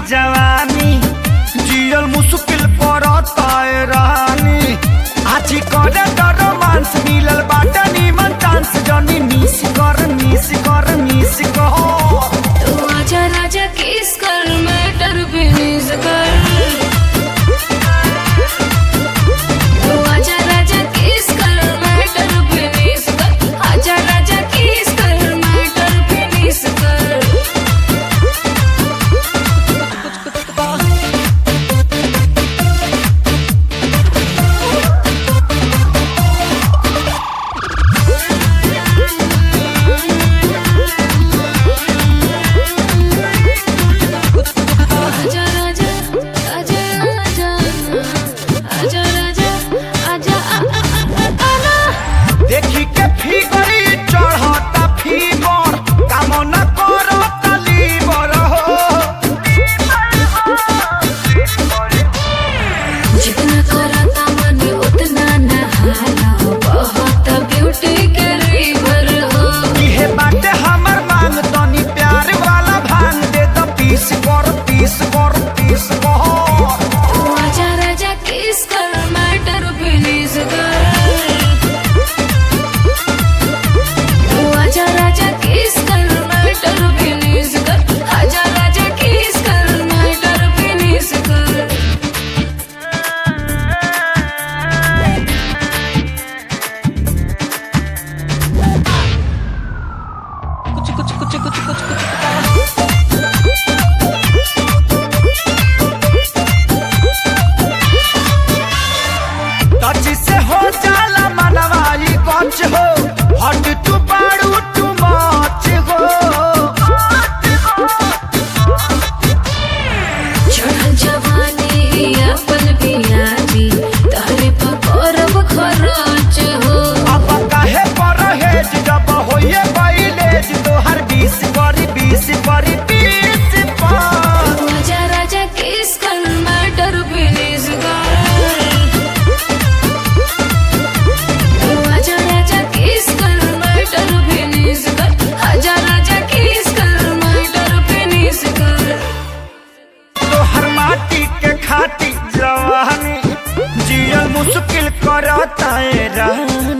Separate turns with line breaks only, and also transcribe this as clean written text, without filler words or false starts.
जवानी जियल मुश्किल करता है रानी। आज करे रोमांस मिलल बाटे नीमन चांस जनी मिस कर मिस कर मिस कर।
तू आजा राजा किस कर मैटर फिनिश कर। तू आजा राजा किस कर मैटर फिनिश कर। आजा राजा किस कर मैटर फिनिश कर। आजा राजा आजा आजा आजा राजा आजा आना।
देखी के फिगरी चढ़ता फीवर काम न करता लीवर हो।
जितना करता मन उतना नहाला बहुत ब्यूटी के रिवर हो।
इहे बाटे हमर मांग तनी प्यार वाला भांग दे द पीस कर पीस कर पीस कर।
तू आजा राजा किस कर मैटर फिनिश कर। तू आजा राजा किस कर मैटर फिनिश कर। आजा राजा किस कर मैटर फिनिश कर।
टच से हो जाला मनवाई कच हो हट तू बाड़ू तू मच हो।
चढ़ल जवानी अपन बियाजी तहरे पकड़ब खरच हो।
अब काहे परहेज जब होइए बैलेज तोहर बीस करी बीस करी बीस पर।
तू आजा राजा किस कर मैटर फिनिश कर। तू आजा राजा किस कर मैटर फिनिश कर। आजा राजा किस कर मैटर फिनिश कर।
तोहर माटी के खाती जवानी जियल मुश्किल करता है रानी।